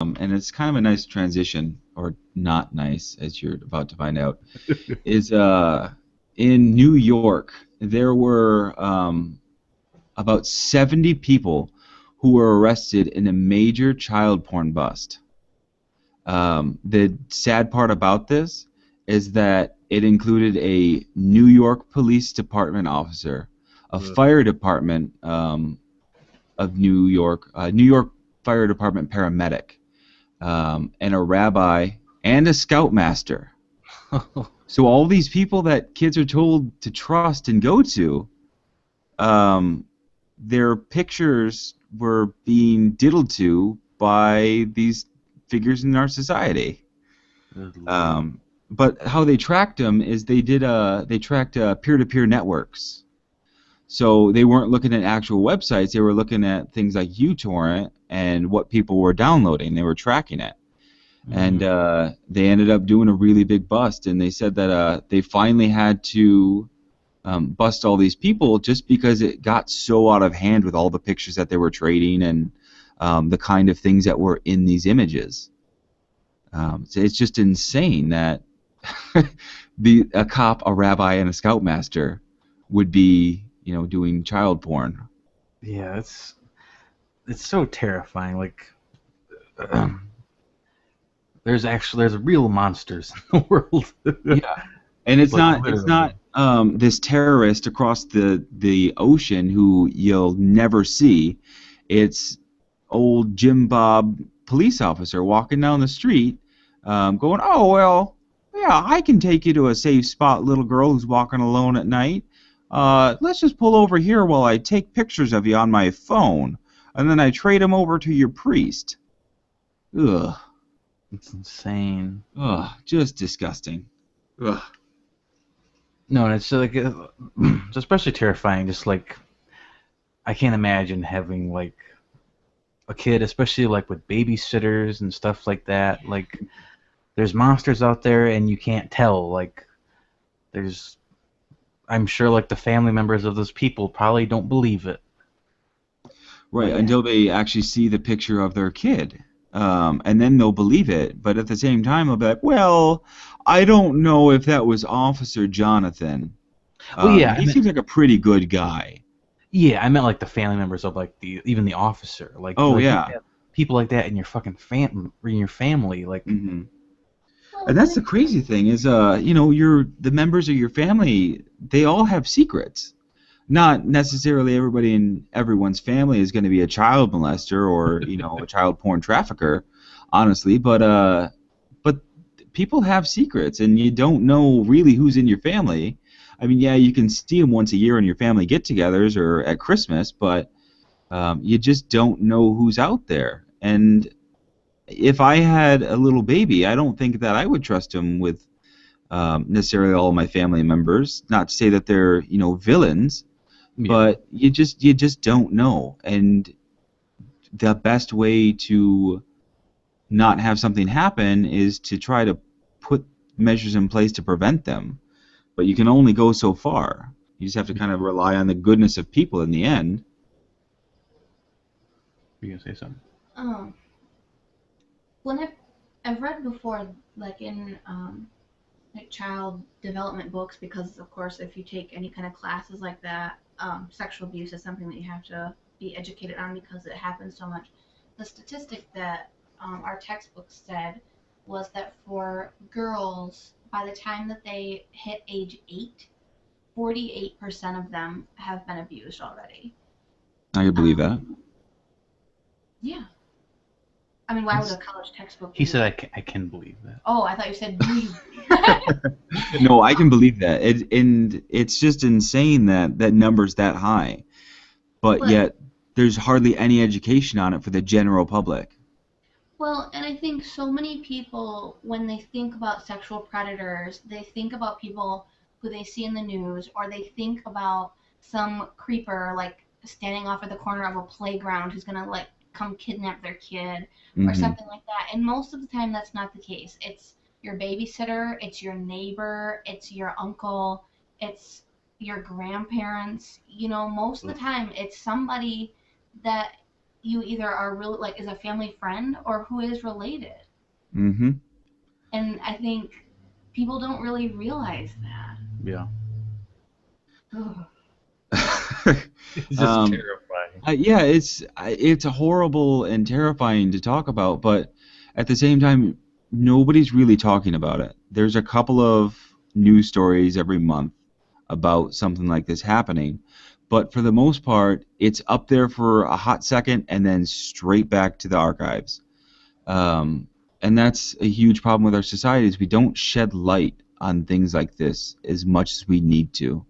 and it's kind of a nice transition, or not nice, as you're about to find out, is in New York, there were about 70 people who were arrested in a major child porn bust. The sad part about this is that it included a New York Police Department officer, a Ugh. fire department of New York Fire Department paramedic, and a rabbi and a scoutmaster. So all these people that kids are told to trust and go to, um, their pictures were being diddled to by these figures in our society. Good Lord. Um, but how they tracked them is they tracked peer-to-peer networks. So they weren't looking at actual websites; they were looking at things like uTorrent and what people were downloading. They were tracking it, and they ended up doing a really big bust. And they said that they finally had to bust all these people just because it got so out of hand with all the pictures that they were trading and the kind of things that were in these images. So it's just insane that a cop, a rabbi, and a scoutmaster would be, doing child porn. Yeah, it's so terrifying. Like, there's real monsters in the world. Yeah, and it's Like not literally. this terrorist across the ocean who you'll never see. It's old Jim Bob police officer walking down the street, going, "Oh well, yeah, I can take you to a safe spot, little girl who's walking alone at night. Let's just pull over here while I take pictures of you on my phone, and then I trade them over to your priest." Ugh, It's insane. ugh, just disgusting. Ugh. No, and it's like it's especially terrifying. Just like I can't imagine having like a kid, especially like with babysitters and stuff like that. Like there's monsters out there, and you can't tell. Like there's, I'm sure like the family members of those people probably don't believe it. Right, Like until they actually see the picture of their kid. And then they'll believe it. But at the same time, they'll be like, well, I don't know if that was Officer Jonathan. well, yeah, I He meant seems like a pretty good guy. yeah, I meant like the family members of like the even the officer. Oh, You yeah. have people like that in your fucking in your family. Like hmm Well, And and that's I the crazy thing is, the members of your family, they all have secrets. Not necessarily everybody in everyone's family is going to be a child molester or, a child porn trafficker, honestly, but people have secrets, and you don't know really who's in your family. I mean, yeah, you can see them once a year in your family get-togethers or at Christmas, but you just don't know who's out there. And if I had a little baby, I don't think that I would trust him with necessarily all my family members. Not to say that they're villains, yeah, but you just don't know. And the best way to not have something happen is to try to put measures in place to prevent them. But you can only go so far. You just have to kind of rely on the goodness of people in the end. you gonna say something? um when I've read before, like in like child development books, because of course if you take any kind of classes like that, sexual abuse is something that you have to be educated on because it happens so much. The statistic that our textbook said was that for girls, by the time that they hit age 8, 48% of them have been abused already. I could believe that. Um, yeah. I mean, why would a That's- college textbook He be said like, I can believe that. oh, I thought you said, do you? no, I can believe that. And it's just insane that that number's that high. But But yet there's hardly any education on it for the general public. Well, and I think so many people, when they think about sexual predators, they think about people who they see in the news, or they think about some creeper like standing off at the corner of a playground who's gonna like come kidnap their kid or hmm something like that. And most of the time, that's not the case. It's your babysitter, it's your neighbor, it's your uncle, it's your grandparents. Most of the time, it's somebody that you either are really like is a family friend or who is related. Mm-hmm. And I think people don't really realize that. Yeah. Ugh. It's just um, terrifying. yeah, it's horrible and terrifying to talk about, but at the same time, nobody's really talking about it. There's a couple of news stories every month about something like this happening, but for the most part, it's up there for a hot second and then straight back to the archives. Um, and that's a huge problem with our society is we don't shed light on things like this as much as we need to.